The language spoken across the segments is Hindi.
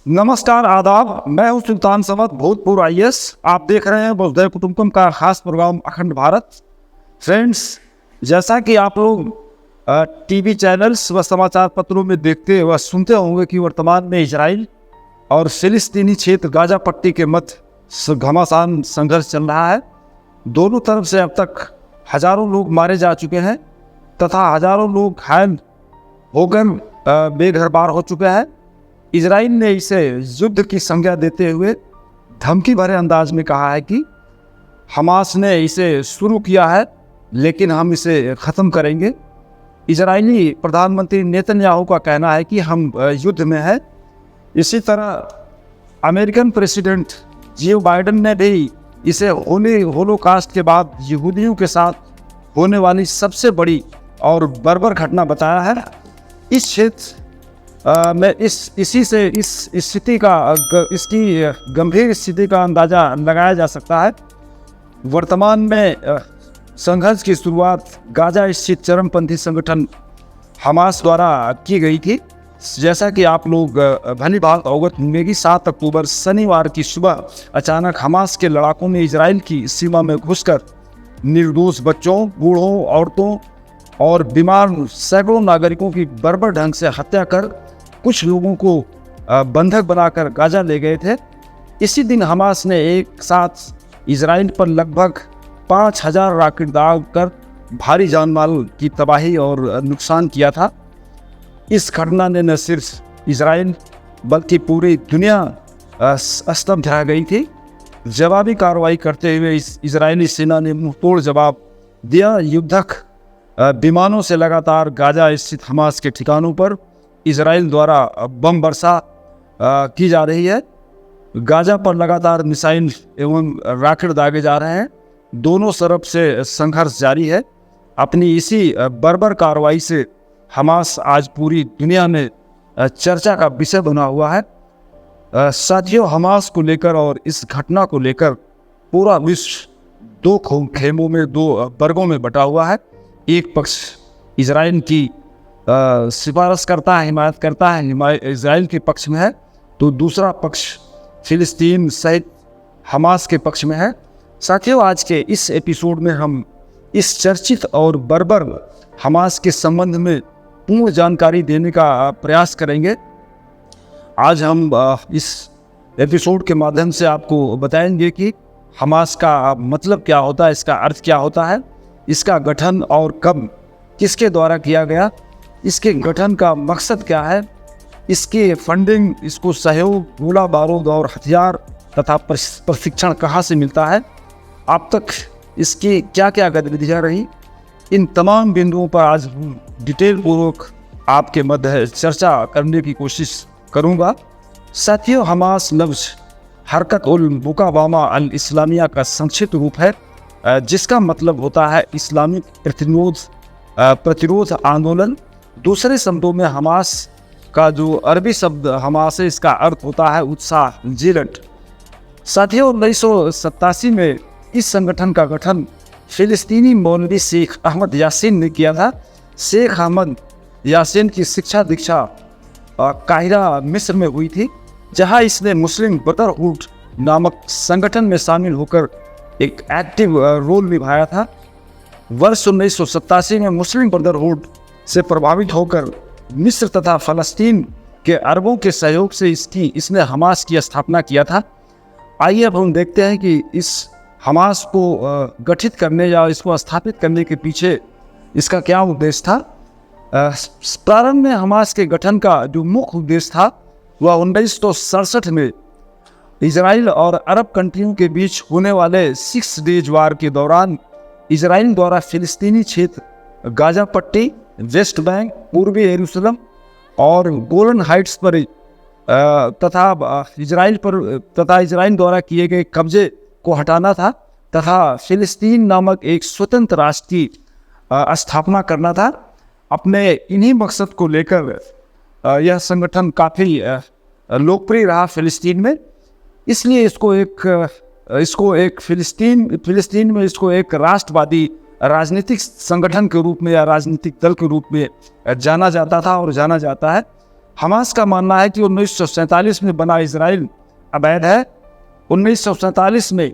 नमस्कार आदाब। मैं हूं सुल्तान समद, भूतपूर्व आईएएस। आप देख रहे हैं वसुधैव कुटुंबकम का खास प्रोग्राम अखंड भारत। फ्रेंड्स, जैसा कि आप लोग टीवी चैनल्स व समाचार पत्रों में देखते व सुनते होंगे कि वर्तमान में इजराइल और फिलिस्तीनी क्षेत्र गाजा पट्टी के मध्य घमासान संघर्ष चल रहा है। दोनों तरफ से अब तक हजारों लोग मारे जा चुके हैं तथा हजारों लोग घायल होकर बेघरबार हो चुके हैं। इजराइल ने इसे युद्ध की संज्ञा देते हुए धमकी भरे अंदाज में कहा है कि हमास ने इसे शुरू किया है लेकिन हम इसे ख़त्म करेंगे। इजरायली प्रधानमंत्री नेतन्याहू का कहना है कि हम युद्ध में हैं। इसी तरह अमेरिकन प्रेसिडेंट जो बाइडेन ने भी इसे होलोकास्ट के बाद यहूदियों के साथ होने वाली सबसे बड़ी और बर्बर घटना बताया है। इस क्षेत्र में इसी से इस स्थिति का इसकी गंभीर स्थिति का अंदाज़ा लगाया जा सकता है। वर्तमान में संघर्ष की शुरुआत गाजा स्थित चरमपंथी संगठन हमास द्वारा की गई थी। जैसा कि आप लोग भली बात अवगत होंगे कि 7 अक्टूबर शनिवार की सुबह अचानक हमास के लड़ाकों ने इजराइल की सीमा में घुसकर निर्दोष बच्चों, बूढ़ों, औरतों और बीमार सैकड़ों नागरिकों की बर्बर ढंग से हत्या कर कुछ लोगों को बंधक बनाकर गाजा ले गए थे। इसी दिन हमास ने एक साथ इजराइल पर लगभग 5000 रॉकेट दाग कर भारी जानमाल की तबाही और नुकसान किया था। इस घटना ने न सिर्फ इजराइल बल्कि पूरी दुनिया स्तब्ध रह गई थी। जवाबी कार्रवाई करते हुए इस इजरायली सेना ने मुंहतोड़ जवाब दिया। युद्धक विमानों से लगातार गाजा स्थित हमास के ठिकानों पर इजराइल द्वारा बम वर्षा की जा रही है। गाजा पर लगातार मिसाइल एवं रॉकेट दागे जा रहे हैं। दोनों तरफ से संघर्ष जारी है। अपनी इसी बर्बर कार्रवाई से हमास आज पूरी दुनिया में चर्चा का विषय बना हुआ है। साथियों, हमास को लेकर और इस घटना को लेकर पूरा विश्व दो खेमों में, दो वर्गों में बटा हुआ है। एक पक्ष इजराइल की सिफारिश करता है, हिमायत करता है, इजराइल के पक्ष में है, तो दूसरा पक्ष फिलिस्तीन सहित हमास के पक्ष में है। साथियों, आज के इस एपिसोड में हम इस चर्चित और बर्बर हमास के संबंध में पूर्ण जानकारी देने का प्रयास करेंगे। आज हम इस एपिसोड के माध्यम से आपको बताएंगे कि हमास का मतलब क्या होता है, इसका अर्थ क्या होता है, इसका गठन और कब किसके द्वारा किया गया, इसके गठन का मकसद क्या है, इसके फंडिंग, इसको सहयोग, गोला बारूद और हथियार तथा प्रशिक्षण कहाँ से मिलता है, अब तक इसकी क्या क्या गतिविधियाँ रही, इन तमाम बिंदुओं पर आज डिटेल पूर्वक आपके मध्य चर्चा करने की कोशिश करूँगा। साथियों, हमास लफ्ज़ हरकत उल मुकावामा अल इस्लामिया का संक्षिप्त रूप है, जिसका मतलब होता है इस्लामिक प्रतिरोध आंदोलन। दूसरे शब्दों में हमास का जो अरबी शब्द हमास है, इसका अर्थ होता है उत्साह, जिलट। साथियों, 1987 में इस संगठन का गठन फिलिस्तीनी मौलवी शेख अहमद यासीन ने किया था। शेख अहमद यासीन की शिक्षा दीक्षा काहिरा मिस्र में हुई थी, जहां इसने मुस्लिम ब्रदरहुड नामक संगठन में शामिल होकर एक एक्टिव रोल निभाया था। वर्ष 1987 में मुस्लिम ब्रदरहुड से प्रभावित होकर मिस्र तथा फ़लस्तीन के अरबों के सहयोग से इसने हमास की स्थापना किया था। आइए अब हम देखते हैं कि इस हमास को गठित करने या इसको स्थापित करने के पीछे इसका क्या उद्देश्य था। प्रारंभ में हमास के गठन का जो मुख्य उद्देश्य था वह 1967 में इजराइल और अरब कंट्रियों के बीच होने वाले 6 डेज वार के दौरान इजराइल द्वारा फिलिस्तीनी क्षेत्र गाजा पट्टी, वेस्ट बैंक, पूर्वी यरूशलेम और गोलन हाइट्स पर तथा इजराइल द्वारा किए गए कब्जे को हटाना था तथा फिलिस्तीन नामक एक स्वतंत्र राष्ट्र की स्थापना करना था। अपने इन्हीं मकसद को लेकर यह संगठन काफ़ी लोकप्रिय रहा फिलिस्तीन में। इसलिए इसको एक फिलिस्तीन में इसको एक राष्ट्रवादी राजनीतिक संगठन के रूप में या राजनीतिक दल के रूप में जाना जाता था और जाना जाता है। हमास का मानना है कि 1947 में बना इजराइल अवैध है। 1947 में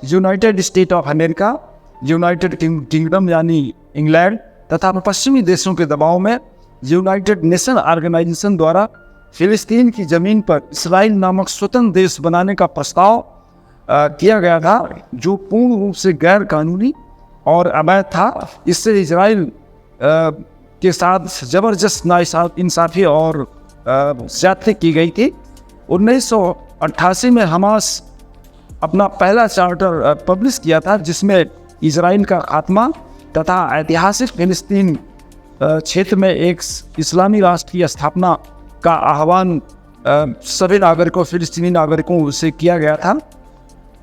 United state of America, United kingdom यानी इंग्लैंड तथा पश्चिमी देशों के दबाव में यूनाइटेड नेशन ऑर्गेनाइजेशन द्वारा फिलिस्तीन की ज़मीन पर इसराइल नामक स्वतंत्र देश बनाने का प्रस्ताव किया गया था, जो पूर्ण रूप से गैर कानूनी और अवैध था। इससे इजराइल के साथ ज़बरदस्त नाइंसाफ़ी और ज़्यादती की गई थी। 1988 में हमास अपना पहला चार्टर पब्लिश किया था, जिसमें इजराइल का खात्मा तथा ऐतिहासिक फिलिस्तीन क्षेत्र में एक इस्लामी राष्ट्र की स्थापना का आह्वान सभी नागरिकों, फिलिस्तीनी नागरिकों से किया गया था।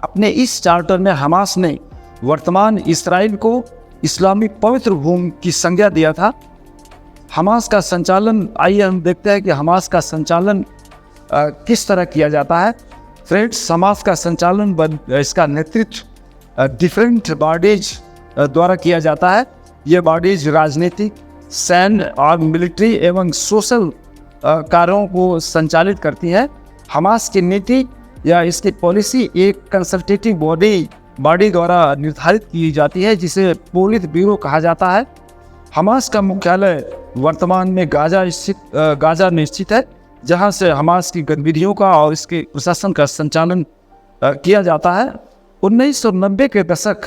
अपने इस चार्टर में हमास ने वर्तमान इस्राइल को इस्लामी पवित्र भूमि की संज्ञा दिया था। हमास का संचालन, आइए हम देखते हैं कि हमास का संचालन किस तरह किया जाता है। फ्रेंड्स, हमास का संचालन इसका नेतृत्व डिफरेंट बॉडीज द्वारा किया जाता है। ये बॉडीज राजनीतिक, सैन्य और मिलिट्री एवं सोशल कार्यों को संचालित करती है। हमास की नीति या इसकी पॉलिसी एक कंसल्टेटिव बॉडी द्वारा निर्धारित की जाती है, जिसे पोलित ब्यूरो कहा जाता है। हमास का मुख्यालय वर्तमान में गाजा में स्थित है, जहां से हमास की गतिविधियों का और इसके प्रशासन का संचालन किया जाता है। 1990 के दशक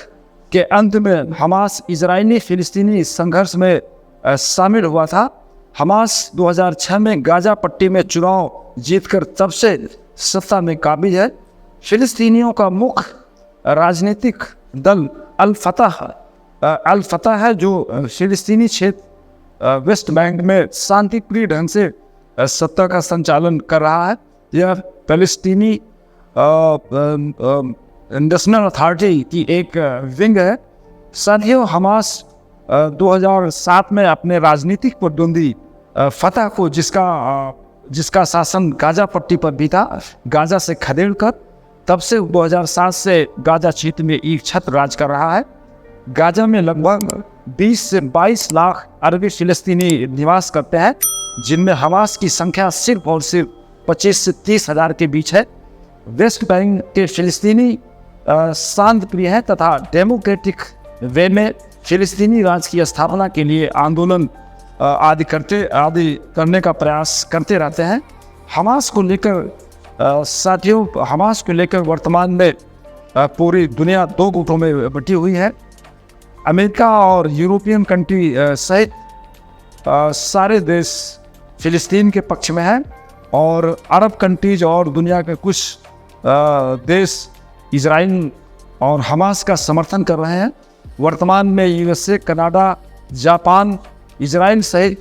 के अंत में हमास इजरायली फिलिस्तीनी संघर्ष में शामिल हुआ था। हमास 2006 में गाजा पट्टी में चुनाव जीतकर तब से सत्ता में काबिज है। फिलिस्तीनियों का मुख्य राजनीतिक दल अल फतह है, जो फिलिस्तीनी क्षेत्र वेस्ट बैंक में शांतिप्रिय ढंग से सत्ता का संचालन कर रहा है। यह पैलेस्टीनी नेशनल अथॉरिटी की एक विंग है। साथियों, हमास 2007 में अपने राजनीतिक प्रतिद्वंदी फतह को, जिसका शासन गाजा पट्टी पर भी था, गाजा से खदेड़ कर तब से 2007 से गाजा क्षेत्र में एक छत्र राज कर रहा है। गाजा में लगभग 20 से 22 लाख अरबी फिलिस्तीनी निवास करते हैं, जिनमें हमास की संख्या सिर्फ और सिर्फ 25 से 30 हज़ार के बीच है। वेस्ट बैंक के फिलिस्तीनी शांत प्रिय है तथा डेमोक्रेटिक वे में फिलिस्तीनी राज्य की स्थापना के लिए आंदोलन आदि करने का प्रयास करते रहते हैं। हमास को लेकर वर्तमान में पूरी दुनिया दो गुटों में बटी हुई है। अमेरिका और यूरोपियन कंट्री सहित सारे देश फिलिस्तीन के पक्ष में हैं, और अरब कंट्रीज और दुनिया के कुछ देश इजराइल और हमास का समर्थन कर रहे हैं। वर्तमान में यूएसए, कनाडा, जापान, इजराइल सहित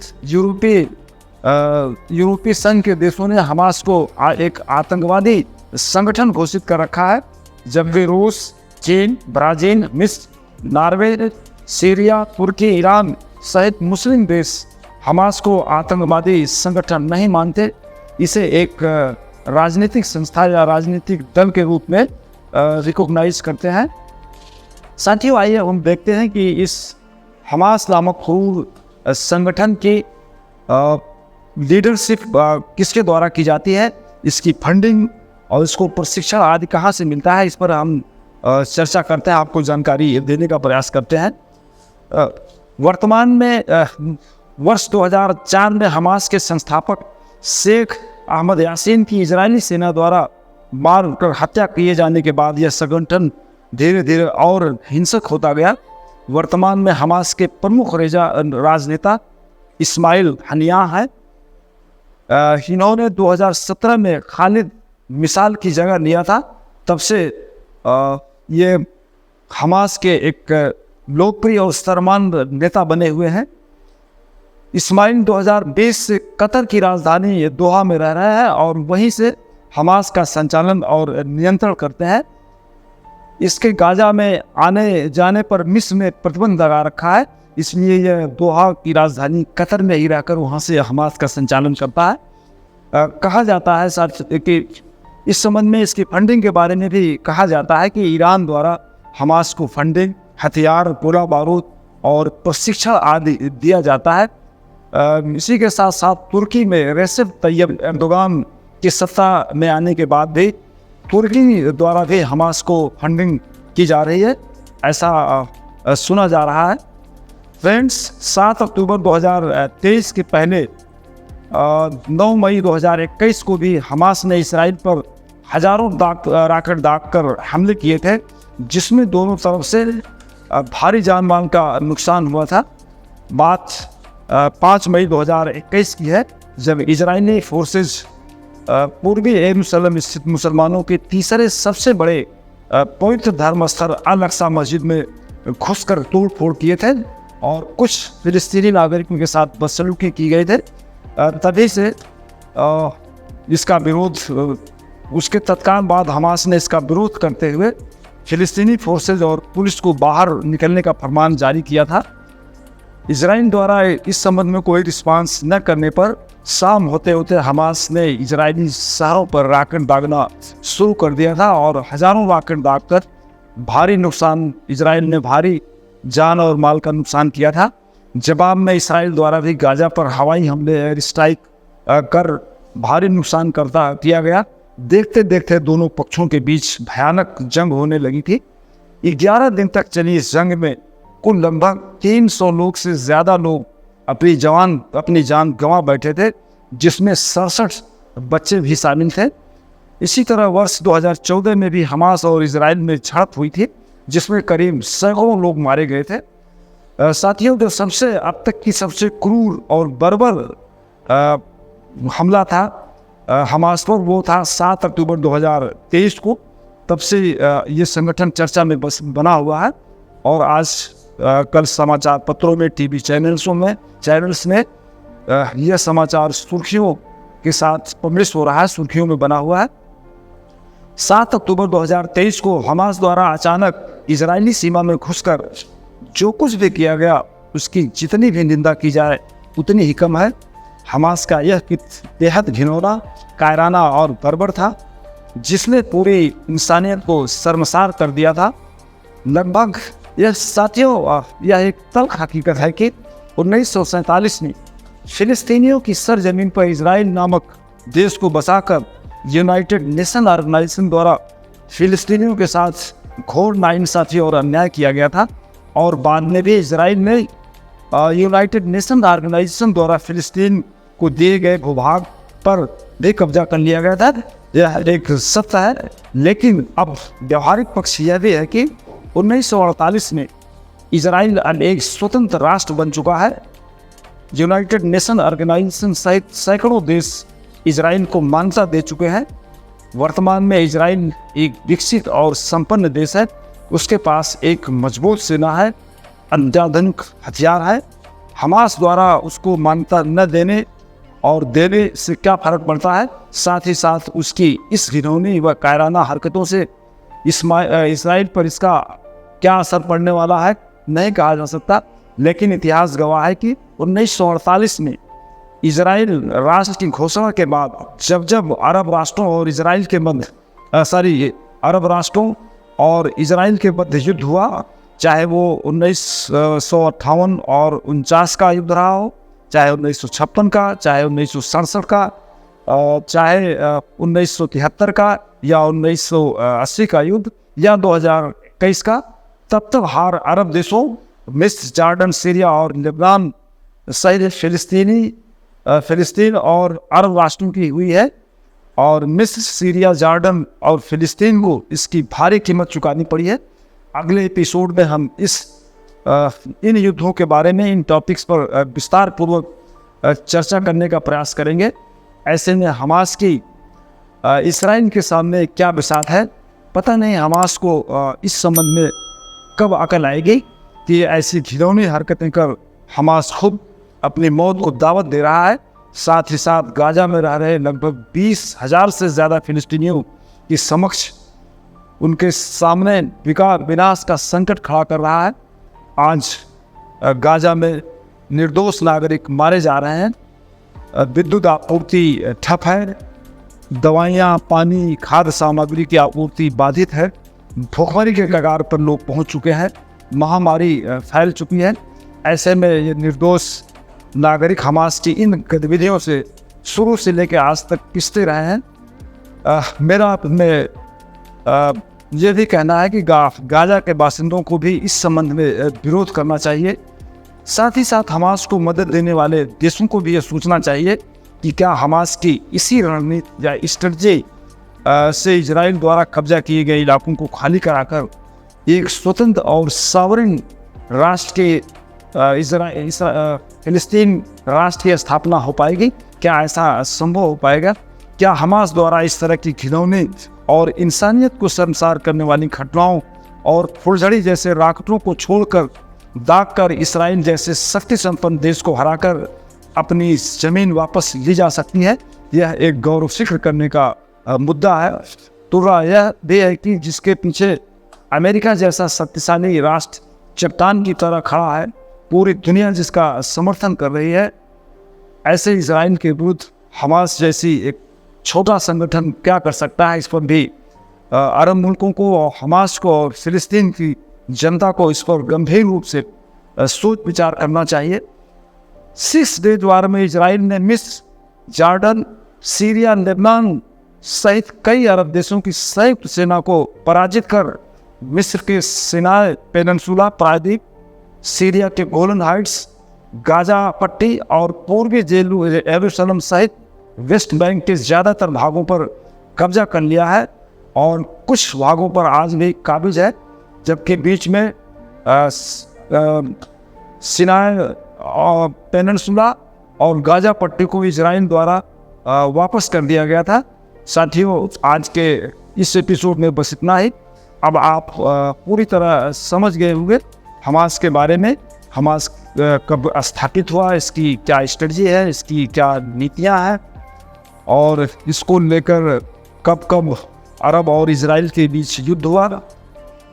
यूरोपीय संघ के देशों ने हमास को एक आतंकवादी संगठन घोषित कर रखा है, जबकि रूस, चीन, ब्राज़ील, मिस्र, नॉर्वे, सीरिया, तुर्की, ईरान सहित मुस्लिम देश हमास को आतंकवादी संगठन नहीं मानते। इसे एक राजनीतिक संस्था या राजनीतिक दल के रूप में रिकॉग्नाइज करते हैं। साथियों, आइए हम देखते हैं कि इस हमास नामक क्रूर संगठन की लीडरशिप किसके द्वारा की जाती है, इसकी फंडिंग और इसको प्रशिक्षण आदि कहाँ से मिलता है, इस पर हम चर्चा करते हैं, आपको जानकारी देने का प्रयास करते हैं। वर्तमान में वर्ष 2004 में हमास के संस्थापक शेख अहमद यासीन की इजरायली सेना द्वारा मार कर हत्या किए जाने के बाद यह संगठन धीरे धीरे और हिंसक होता गया। वर्तमान में हमास के प्रमुख राजनेता इस्माइल हनियाह है। इन्होंने 2017 में खालिद मिसाल की जगह लिया था। तब से ये हमास के एक लोकप्रिय और स्तरमान नेता बने हुए हैं। इस्माइल 2020 से कतर की राजधानी दोहा में रह रहे हैं और वहीं से हमास का संचालन और नियंत्रण करते हैं। इसके गाजा में आने जाने पर मिस्र में प्रतिबंध लगा रखा है, इसलिए यह दोहा की राजधानी कतर में ही रहकर वहाँ से हमास का संचालन करता है। कहा जाता है साथ कि इस संबंध में इसकी फंडिंग के बारे में भी कहा जाता है कि ईरान द्वारा हमास को फंडिंग, हथियार, गोला बारूद और प्रशिक्षण आदि दिया जाता है। इसी के साथ साथ तुर्की में रेसिप तैयब एर्दोगान की सत्ता में आने के बाद भी तुर्की द्वारा भी हमास को फंडिंग की जा रही है, ऐसा सुना जा रहा है। फ्रेंड्स, 7 अक्टूबर 2023 के पहले 9 मई 2021 को भी हमास ने इसराइल पर हजारों रॉकेट दागकर हमले किए थे, जिसमें दोनों तरफ से भारी जान माल का नुकसान हुआ था। बात 5 मई 2021 की है, जब इजरायली फोर्सेस पूर्वी यरूशलेम स्थित मुसलमानों के तीसरे सबसे बड़े पवित्र धर्म स्थल अल अक्सा मस्जिद में घुसकर तोड़ फोड़ किए थे और कुछ फिलिस्तीनी नागरिकों के साथ बदसलूकी की गई थे। तभी से इसका विरोध, उसके तत्काल बाद हमास ने इसका विरोध करते हुए फिलिस्तीनी फोर्सेज और पुलिस को बाहर निकलने का फरमान जारी किया था। इजराइल द्वारा इस संबंध में कोई रिस्पांस न करने पर शाम होते होते हमास ने इजरायली शहरों पर रॉकेट दागना शुरू कर दिया था और हजारों रॉकेट दागकर इजराइल ने भारी जान और माल का नुकसान किया था। जवाब में इसराइल द्वारा भी गाजा पर हवाई हमले, एयर स्ट्राइक कर भारी नुकसान किया गया। देखते देखते दोनों पक्षों के बीच भयानक जंग होने लगी थी। 11 दिन तक चली इस जंग में कुल लगभग 300 लोग से ज़्यादा लोग अपनी जान गंवा बैठे थे, जिसमें 67 बच्चे भी शामिल थे। इसी तरह वर्ष 2014 में भी हमास और इजराइल में झड़प हुई थी, जिसमें करीब सैकड़ों लोग मारे गए थे। साथियों, जो अब तक की सबसे क्रूर और बर्बर हमला था हमास पर, वो था 7 अक्टूबर 2023 को। तब से ये संगठन चर्चा में बना हुआ है और आज कल समाचार पत्रों में, टीवी चैनल्स में यह समाचार सुर्खियों के साथ पब्लिश हो रहा है, सुर्खियों में बना हुआ है। 7 अक्टूबर 2023 को हमास द्वारा अचानक इजरायली सीमा में घुसकर जो कुछ भी किया गया, उसकी जितनी भी निंदा की जाए उतनी ही कम है। हमास का यह बेहद घिनौना, कायराना और बर्बर था, जिसने पूरी इंसानियत को शर्मसार कर दिया था। लगभग यह एक तल्ख हकीकत है कि 1947 में फिलिस्तीनियों की सरजमीन पर इजराइल नामक देश को बसाकर यूनाइटेड नेशन ऑर्गेनाइजेशन द्वारा फिलिस्तीनियों के साथ घोर नाइंसाफी और अन्याय किया गया था और बाद में भी इजराइल ने यूनाइटेड नेशन ऑर्गेनाइजेशन द्वारा फिलिस्तीन को दिए गए भूभाग पर भी कब्जा कर लिया गया था। यह एक सत्य है, लेकिन अब व्यवहारिक पक्ष यह भी है कि 1948 में इजराइल एक स्वतंत्र राष्ट्र बन चुका है। यूनाइटेड नेशन ऑर्गेनाइजेशन सहित सैकड़ों देश इजराइल को मान्यता दे चुके हैं। वर्तमान में इजराइल एक विकसित और संपन्न देश है। उसके पास एक मजबूत सेना है, अत्याधुनिक हथियार है। हमास द्वारा उसको मान्यता न देने और देने से क्या फर्क पड़ता है, साथ ही साथ उसकी इस घिनौनी व कायराना हरकतों से इजराइल पर इसका क्या असर पड़ने वाला है नहीं कहा जा सकता। लेकिन इतिहास गवाह है कि 1948 में इजराइल राष्ट्र की घोषणा के बाद जब अरब राष्ट्रों और इजराइल के मध्य युद्ध हुआ, चाहे वो 1958 और 49 का युद्ध रहा हो, चाहे 1956 का, चाहे 1967 का, चाहे 1973 का या 1980 का युद्ध या 2021 का, तब तक हर अरब देशों मिस्र, जॉर्डन, सीरिया और लेबनान सहित फिलिस्तीन और अरब राष्ट्रों की हुई है। और मिस्र, सीरिया, जॉर्डन और फिलिस्तीन को इसकी भारी कीमत चुकानी पड़ी है। अगले एपिसोड में हम इन युद्धों के बारे में, इन टॉपिक्स पर विस्तार पूर्वक चर्चा करने का प्रयास करेंगे। ऐसे में हमास की इस्राइल के सामने क्या बिसात है, पता नहीं हमास को इस संबंध में कब अकल आएगी कि ऐसी घिनौनी हरकतें कर हमास खुद अपनी मौत को दावत दे रहा है। साथ ही साथ गाजा में रह रहे लगभग 20,000 से ज़्यादा फिलिस्तीनियों के समक्ष उनके सामने विनाश का संकट खड़ा कर रहा है। आज गाजा में निर्दोष नागरिक मारे जा रहे हैं, विद्युत आपूर्ति ठप है, दवाइयाँ, पानी, खाद्य सामग्री की आपूर्ति बाधित है, भूखमरी के कगार पर लोग पहुंच चुके हैं, महामारी फैल चुकी है। ऐसे में ये निर्दोष नागरिक हमास की इन गतिविधियों से शुरू से लेकर आज तक पिसते रहे हैं। मेरा अपने ये भी कहना है कि गाजा के बासिंदों को भी इस संबंध में विरोध करना चाहिए। साथ ही साथ हमास को मदद देने वाले देशों को भी ये सोचना चाहिए कि क्या हमास की इसी रणनीति या स्ट्रेटजी से इजराइल द्वारा कब्जा किए गए इलाकों को खाली कराकर एक स्वतंत्र और सॉवरेन राष्ट्र के फिलिस्तीन राष्ट्र की स्थापना हो पाएगी? क्या ऐसा संभव हो पाएगा? क्या हमास द्वारा इस तरह की घिनौनी और इंसानियत को शर्मसार करने वाली घटनाओं और फुलझड़ी जैसे रॉकेटों को छोड़कर दागकर इसराइल जैसे शक्ति संपन्न देश को हराकर अपनी जमीन वापस ली जा सकती है? यह एक गौरव फिक्र करने का मुद्दा है। तो यह भी है कि जिसके पीछे अमेरिका जैसा शक्तिशाली राष्ट्र चट्टान की तरह खड़ा है, पूरी दुनिया जिसका समर्थन कर रही है, ऐसे इजराइल के विरुद्ध हमास जैसी एक छोटा संगठन क्या कर सकता है? इस पर भी अरब मुल्कों को, हमास को और फिलिस्तीन की जनता को इस पर गंभीर रूप से सोच विचार करना चाहिए। 6 डेज वार में इजराइल ने मिस्र, जॉर्डन, सीरिया, लेबनान सहित कई अरब देशों की संयुक्त सेना को पराजित कर मिस्र के सिनाई पेनिनसुला प्रायद्वीप, सीरिया के गोलन हाइट्स, गाजा पट्टी और पूर्वी यरूशलेम सहित वेस्ट बैंक के ज़्यादातर भागों पर कब्जा कर लिया है और कुछ भागों पर आज भी काबिज है, जबकि बीच में सिनाई पेनिनसुला और गाजा पट्टी को इजराइल द्वारा वापस कर दिया गया था। साथियों, आज के इस एपिसोड में बस इतना ही। अब आप पूरी तरह समझ गए होंगे हमास के बारे में, हमास कब स्थापित हुआ, इसकी क्या स्ट्रेटजी है, इसकी क्या नीतियां हैं और इसको लेकर कब कब अरब और इजराइल के बीच युद्ध हुआ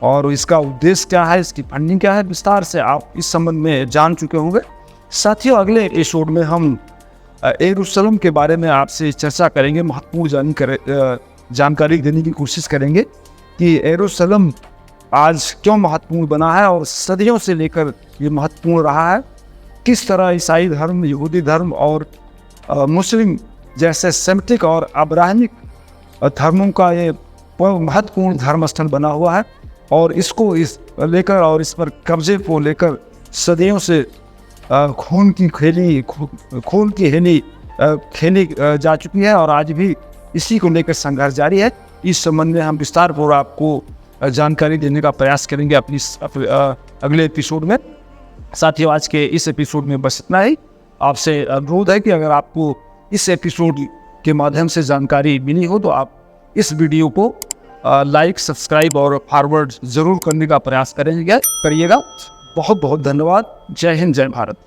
और इसका उद्देश्य क्या है, इसकी फंडिंग क्या है, विस्तार से आप इस संबंध में जान चुके होंगे। साथियों, अगले एपिसोड में हम यरूशलेम के बारे में आपसे चर्चा करेंगे, महत्वपूर्ण जानकारी देने की कोशिश करेंगे कि यरूशलेम आज क्यों महत्वपूर्ण बना है और सदियों से लेकर ये महत्वपूर्ण रहा है। किस तरह ईसाई धर्म, यहूदी धर्म और मुस्लिम जैसे सेमिटिक और अब्राहमिक धर्मों का ये महत्वपूर्ण धर्म स्थल बना हुआ है और इसको इस लेकर और इस पर कब्जे को लेकर सदियों से खून की हेली खेली जा चुकी है और आज भी इसी को लेकर संघर्ष जारी है। इस संबंध में हम विस्तारपूर्वक आपको जानकारी देने का प्रयास करेंगे अपनी अगले एपिसोड में। साथियों, आज के इस एपिसोड में बस इतना ही। आपसे अनुरोध है कि अगर आपको इस एपिसोड के माध्यम से जानकारी मिली हो तो आप इस वीडियो को लाइक, सब्सक्राइब और फॉरवर्ड ज़रूर करने का प्रयास करिएगा। बहुत बहुत धन्यवाद। जय हिंद, जय भारत।